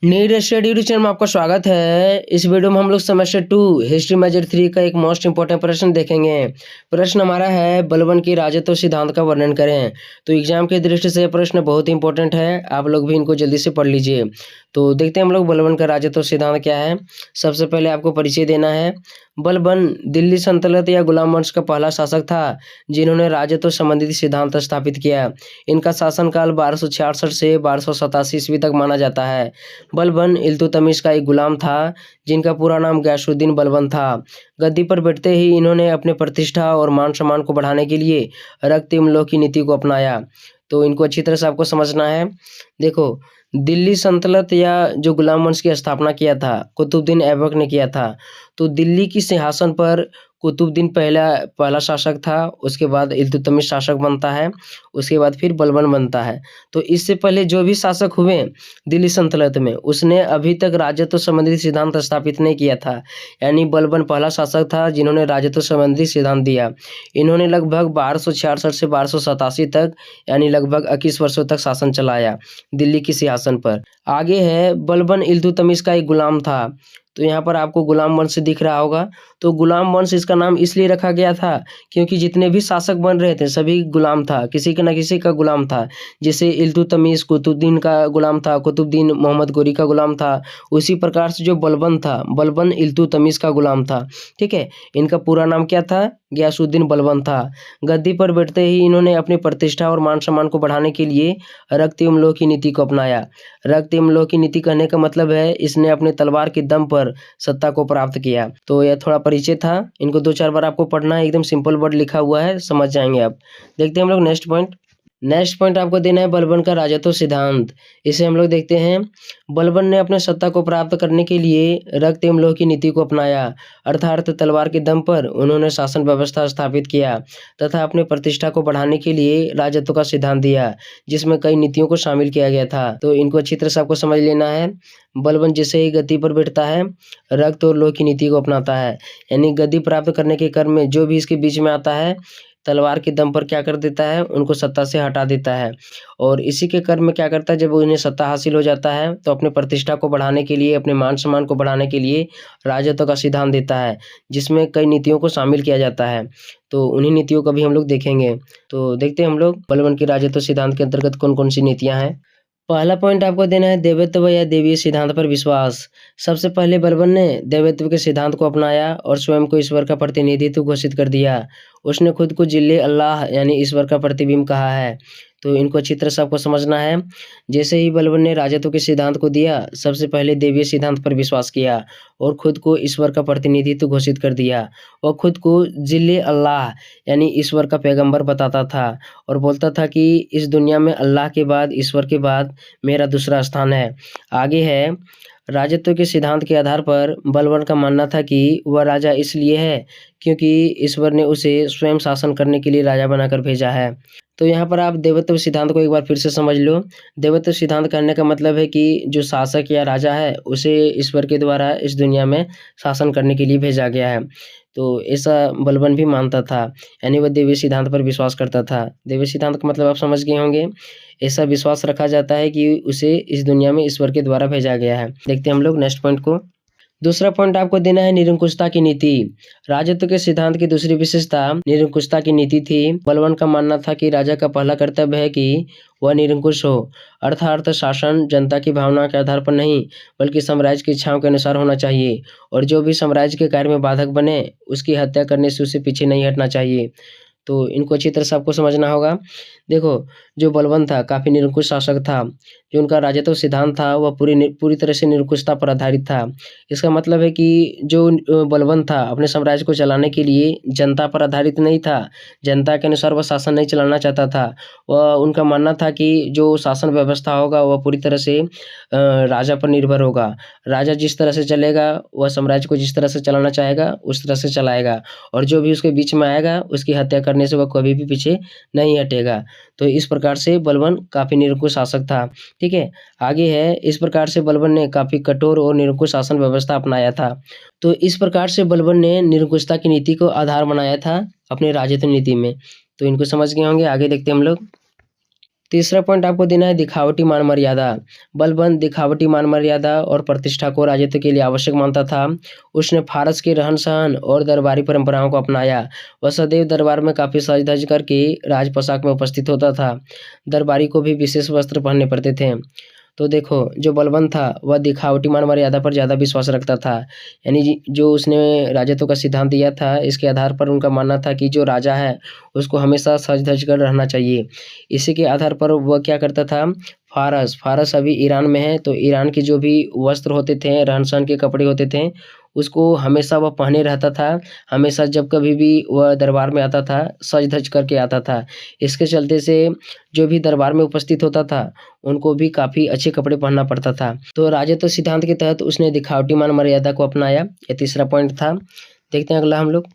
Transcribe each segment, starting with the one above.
NEET study channel में आपका स्वागत है। इस वीडियो में हम लोग सेमेस्टर 2 हिस्ट्री मेजर 3 का एक मोस्ट इंपॉर्टेंट प्रश्न देखेंगे। प्रश्न हमारा है बलबन की राजत्व सिद्धांत का वर्णन करें। तो एग्जाम की दृष्टि से यह प्रश्न बहुत ही इंपॉर्टेंट है, आप लोग भी इनको जल्दी से पढ़ लीजिए। तो देखते हैं हम लोग बलबन का राजत्व सिद्धांत क्या है। सबसे पहले आपको परिचय देना है। बलबन दिल्ली सल्तनत या गुलाम वंश का पहला शासक था जिन्होंने राजत्व संबंधित सिद्धांत स्थापित किया। इनका शासनकाल 1266 से 1287 ईस्वी तक माना जाता है। बलबन इल्तुतमिश का एक गुलाम था जिनका पूरा नाम गयासुद्दीन बलबन था। गद्दी पर बैठते ही इन्होंने अपने प्रतिष्ठा और मान सम्मान को बढ़ाने के लिए रक्त इमलोह की नीति को अपनाया। तो इनको अच्छी तरह से आपको समझना है। देखो, दिल्ली सल्तनत या जो गुलाम वंश की स्थापना किया था कुतुबुद्दीन ऐबक ने किया था। तो दिल्ली की सिंहासन पर कुतुबुद्दीन पहला शासक था, उसके बाद इल्तुतमिश शासक बनता है, उसके बाद फिर बलबन बनता है। तो इससे पहले जो भी शासक हुए दिल्ली सल्तनत में, उसने अभी तक राजत्व संबंधी सिद्धांत स्थापित नहीं किया था। यानी बलबन पहला शासक था जिन्होंने राजत्व संबंधी सिद्धांत दिया। इन्होंने लगभग 1266 से 1287 तक यानी लगभग 21 वर्षों तक शासन चलाया दिल्ली की सिंहासन पर। आगे है बलबन इल्तुतमिश का एक गुलाम था। तो यहाँ पर आपको गुलाम वंश दिख रहा होगा। तो गुलाम वंश इसका नाम इसलिए रखा गया था क्योंकि जितने भी शासक बन रहे थे सभी गुलाम था, किसी के न किसी का गुलाम था। जैसे इल्तुतमिश कुतुबुद्दीन का गुलाम था, कुतुबुद्दीन मोहम्मद गोरी का गुलाम था। उसी प्रकार से जो बलबन था, बलबन इल्तुतमिश का गुलाम था। ठीक है, इनका पूरा नाम क्या था? गयासुद्दीन बलबन था। गद्दी पर बैठते ही इन्होंने अपनी प्रतिष्ठा और मान सम्मान को बढ़ाने के लिए रक्त इमलोह की नीति को अपनाया। रक्त इमलोह की नीति कहने का मतलब है इसने अपने तलवार के दम पर सत्ता को प्राप्त किया। तो यह थोड़ा परिचय था, इनको 2-4 बार आपको पढ़ना है। एकदम सिंपल वर्ड लिखा हुआ है, समझ जाएंगे आप। देखते हैं हम लोग नेक्स्ट पॉइंट आपको देना है बलबन का राजत्व सिद्धांत। इसे हम लोग देखते हैं। बलबन ने अपने सत्ता को प्राप्त करने के लिए रक्त इमलोह की नीति को अपनाया, अर्थात तलवार के दम पर उन्होंने शासन व्यवस्था स्थापित किया तथा अपने प्रतिष्ठा को बढ़ाने के लिए राजत्व का सिद्धांत दिया, जिसमें कई नीतियों को शामिल किया गया था। तो इनको अच्छी तरह से आपको समझ लेना है। बलबन जैसे ही गद्दी पर बैठता है, रक्त और लोह की नीति को अपनाता है। यानी गद्दी प्राप्त करने के क्रम में जो भी इसके बीच में आता है, तलवार के दम पर क्या कर देता है, उनको सत्ता से हटा देता है। और इसी के कर्म में क्या करता है, जब उन्हें सत्ता हासिल हो जाता है तो अपने प्रतिष्ठा को बढ़ाने के लिए, अपने मान सम्मान को बढ़ाने के लिए राजत्व का सिद्धांत देता है, जिसमें कई नीतियों को शामिल किया जाता है। तो उन्हीं नीतियों का भी हम लोग देखेंगे। तो देखते हैं हम लोग बलबन की राजत्व सिद्धांत के अंतर्गत कौन कौन सी नीतियां हैं। पहला पॉइंट आपको देना है देवत्व या देवीय सिद्धांत पर विश्वास। सबसे पहले बलबन ने देवत्व के सिद्धांत को अपनाया और स्वयं को ईश्वर का प्रतिनिधित्व घोषित कर दिया। उसने खुद को जिल्ले अल्लाह यानी ईश्वर का प्रतिबिंब कहा है। तो इनको अच्छी तरह से आपको समझना है। जैसे ही बलबन ने राजत्व के सिद्धांत को दिया, सबसे पहले देवीय सिद्धांत पर विश्वास किया और खुद को ईश्वर का प्रतिनिधित्व घोषित कर दिया। और खुद को जिल्ले अल्लाह यानी ईश्वर का पैगंबर बताता था और बोलता था कि इस दुनिया में अल्लाह के बाद, ईश्वर के बाद मेरा दूसरा स्थान है। आगे है राजत्व के सिद्धांत के आधार पर बलबन का मानना था कि वह राजा इसलिए है क्योंकि ईश्वर ने उसे स्वयं शासन करने के लिए राजा बनाकर भेजा है। तो यहाँ पर आप देवत्व सिद्धांत को एक बार फिर से समझ लो। देवत्व सिद्धांत कहने का मतलब है कि जो शासक या राजा है उसे ईश्वर के द्वारा इस दुनिया में शासन करने के लिए भेजा गया है। तो ऐसा बलबन भी मानता था, यानी वह देवी सिद्धांत पर विश्वास करता था। देवी सिद्धांत का मतलब आप समझ गए होंगे। ऐसा विश्वास रखा जाता है कि उसे इस दुनिया में ईश्वर के द्वारा भेजा गया है। देखते हैं हम लोग नेक्स्ट पॉइंट को। दूसरा पॉइंट आपको देना है निरंकुशता की नीति। राजत्व के सिद्धांत की दूसरी विशेषता निरंकुशता की नीति थी। बलबन का मानना था कि राजा का पहला कर्तव्य है कि वह निरंकुश हो, अर्थात शासन जनता की भावना के आधार पर नहीं बल्कि साम्राज्य की इच्छाओं के अनुसार होना चाहिए और जो भी साम्राज्य के कार्य में बाधक बने उसकी हत्या करने से उसे पीछे नहीं हटना चाहिए। तो इनको अच्छी तरह से आपको समझना होगा। देखो, जो बलबन था काफ़ी निरंकुश शासक था। जो उनका राजत्व सिद्धांत था वह पूरी तरह से निरंकुशता पर आधारित था। इसका मतलब है कि जो बलबन था अपने साम्राज्य को चलाने के लिए जनता पर आधारित नहीं था, जनता के अनुसार वह शासन नहीं चलाना चाहता था। वह उनका मानना था कि जो शासन व्यवस्था होगा वह पूरी तरह से राजा पर निर्भर होगा। राजा जिस तरह से चलेगा वह साम्राज्य को जिस तरह से चलाना चाहेगा उस तरह से चलाएगा और जो भी उसके बीच में आएगा उसकी हत्या करने से वह कभी भी पीछे नहीं हटेगा। तो इस प्रकार से बलबन काफ़ी निरंकुश शासक था। ठीक है, आगे है इस प्रकार से बलबन ने काफ़ी कठोर और निरंकुश शासन व्यवस्था अपनाया था। तो इस प्रकार से बलबन ने निरंकुशता की नीति को आधार बनाया था अपने राजत्व नीति में। तो इनको समझ गए होंगे। आगे देखते हैं हम लोग। तीसरा पॉइंट आपको देना है दिखावटी मान मर्यादा। बलबन दिखावटी मान मर्यादा और प्रतिष्ठा को राजत्व के लिए आवश्यक मानता था। उसने फारस के रहन सहन और दरबारी परंपराओं को अपनाया। वह सदैव दरबार में काफी सज धज करके राज पोशाक में उपस्थित होता था। दरबारी को भी विशेष वस्त्र पहनने पड़ते थे। तो देखो जो बलबन था वह दिखावटी मान मर्यादा पर ज़्यादा विश्वास रखता था। यानी जो उसने राजत्व का सिद्धांत दिया था, इसके आधार पर उनका मानना था कि जो राजा है उसको हमेशा सज धज कर रहना चाहिए। इसी के आधार पर वह क्या करता था, फारस अभी ईरान में है, तो ईरान के जो भी वस्त्र होते थे, रहन सहन के कपड़े होते थे, उसको हमेशा वह पहने रहता था। हमेशा जब कभी भी वह दरबार में आता था सज धज करके आता था। इसके चलते से जो भी दरबार में उपस्थित होता था उनको भी काफ़ी अच्छे कपड़े पहनना पड़ता था। तो राजत्व सिद्धांत के तहत उसने दिखावटी मान मर्यादा को अपनाया। ये तीसरा पॉइंट था। देखते हैं अगला हम लोग।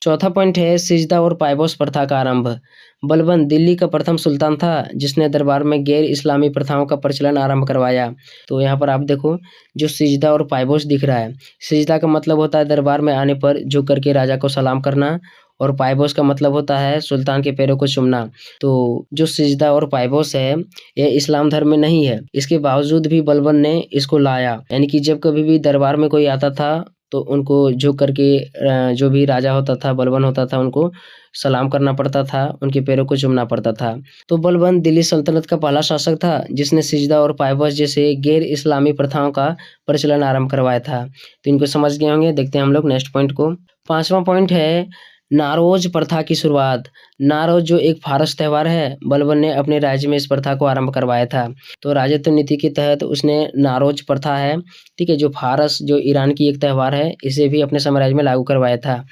चौथा पॉइंट है सिजदा और पायबोस प्रथा का आरंभ। बलबन दिल्ली का प्रथम सुल्तान था जिसने दरबार में गैर इस्लामी प्रथाओं का प्रचलन आरंभ करवाया। तो यहाँ पर आप देखो जो सिजदा और पायबोस दिख रहा है, सिजदा का मतलब होता है दरबार में आने पर झुक करके राजा को सलाम करना, और पायबोस का मतलब होता है सुल्तान के पैरों को चूमना। तो जो सिजदा और पायबोस है ये इस्लाम धर्म में नहीं है, इसके बावजूद भी बलबन ने इसको लाया। यानी कि जब कभी भी दरबार में कोई आता था तो उनको झुक करके जो भी राजा होता था, बलबन होता था, उनको सलाम करना पड़ता था, उनके पैरों को चूमना पड़ता था। तो बलबन दिल्ली सल्तनत का पहला शासक था जिसने सिजदा और पायबोस जैसे गैर इस्लामी प्रथाओं का प्रचलन आरंभ करवाया था। तो इनको समझ गए होंगे। देखते हैं हम लोग नेक्स्ट पॉइंट को। पांचवा पॉइंट है नारोज प्रथा की शुरुआत। नारोज जो एक फारस त्यौहार है, बलबन ने अपने राज्य में इस प्रथा को आरंभ करवाया था। तो राजत्व नीति के तहत उसने नारोज प्रथा है, ठीक है, जो फारस जो ईरान की एक त्यौहार है, इसे भी अपने साम्राज्य में लागू करवाया था।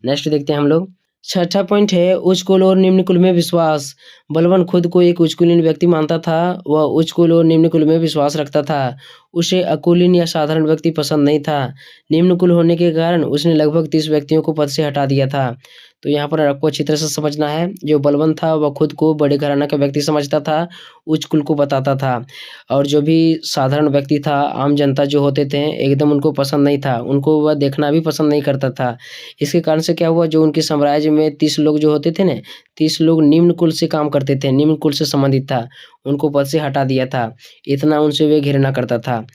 नेक्स्ट देखते हैं हम लोग। छठा पॉइंट है उच्च कुल और निम्न कुल में विश्वास। बलबन खुद को एक उच्च कुलीन व्यक्ति मानता था। वह उच्च कुल और निम्न कुल में विश्वास रखता था। उसे अकुलीन या साधारण व्यक्ति पसंद नहीं था। निम्न कुल होने के कारण उसने लगभग 30 व्यक्तियों को पद से हटा दिया था। तो यहाँ पर आपको अच्छी तरह से समझना है, जो बलबन था वह खुद को बड़े घराना का व्यक्ति समझता था, उच्च कुल को बताता था, और जो भी साधारण व्यक्ति था, आम जनता जो होते थे, एकदम उनको पसंद नहीं था, उनको वह देखना भी पसंद नहीं करता था। इसके कारण से क्या हुआ, जो उनके साम्राज्य में 30 लोग जो होते थे ना, 30 लोग निम्न कुल से काम करते थे, निम्न कुल से संबंधित था, उनको पद से हटा दिया था। इतना उनसे वे घृणा करता था।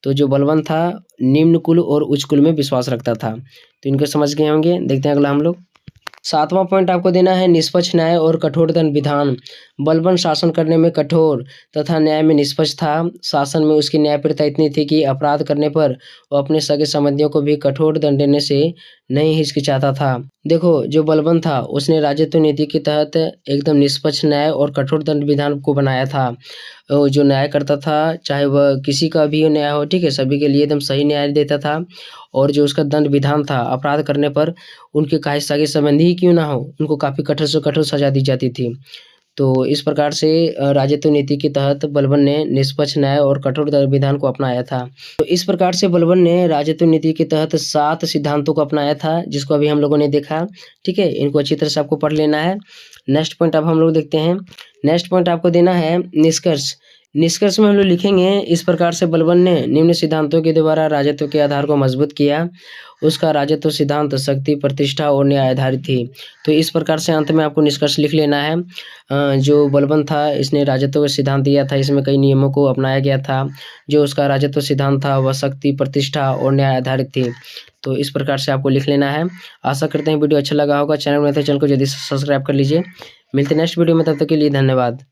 तो जो बलबन था निम्न कुल और उच्च कुल में विश्वास रखता था। तो इनको समझ गए होंगे। देखते हैं अगला हम लोग। सातवां पॉइंट आपको देना है निष्पक्ष न्याय और कठोर दंड विधान। बलबन शासन करने में कठोर तथा न्याय में निष्पक्ष था। शासन में उसकी न्यायप्रियता इतनी थी कि अपराध करने पर वो अपने सगे संबंधियों को भी कठोर दंड देने से नहीं हिचकिचाता था। देखो जो बलबन था उसने राजत्व नीति के तहत एकदम निष्पक्ष न्याय और कठोर दंड विधान को बनाया था। जो न्याय करता था, चाहे वह किसी का भी न्याय हो, ठीक है, सभी के लिए एकदम सही न्याय देता था। और जो उसका दंड विधान था, अपराध करने पर उनके काहे सगे संबंधी ही क्यों ना हो, उनको काफ़ी कठोर से कठोर सजा दी जाती थी। तो इस प्रकार से राजत्व नीति के तहत बलबन ने निष्पक्ष न्याय और कठोर दंड विधान को अपनाया था। तो इस प्रकार से बलबन ने राजत्व नीति के तहत 7 सिद्धांतों को अपनाया था, जिसको अभी हम लोगों ने देखा, ठीक है। इनको अच्छी तरह से आपको पढ़ लेना है। नेक्स्ट पॉइंट अब हम लोग देखते हैं। नेक्स्ट पॉइंट आपको देना है निष्कर्ष। निष्कर्ष में हम लोग लिखेंगे, इस प्रकार से बलबन ने निम्न सिद्धांतों के द्वारा राजत्व के आधार को मजबूत किया। उसका राजत्व सिद्धांत शक्ति, प्रतिष्ठा और न्याय आधारित थी। तो इस प्रकार से अंत में आपको निष्कर्ष लिख लेना है। जो बलबन था इसने राजत्व का सिद्धांत दिया था, इसमें कई नियमों को अपनाया गया था। जो उसका राजत्व सिद्धांत था वह शक्ति, प्रतिष्ठा और न्याय आधारित थी। तो इस प्रकार से आपको लिख लेना है। आशा करते हैं वीडियो अच्छा लगा होगा। चैनल में तो चैनल को जल्दी से सब्सक्राइब कर लीजिए। मिलते हैं नेक्स्ट वीडियो में, तब तक के लिए धन्यवाद।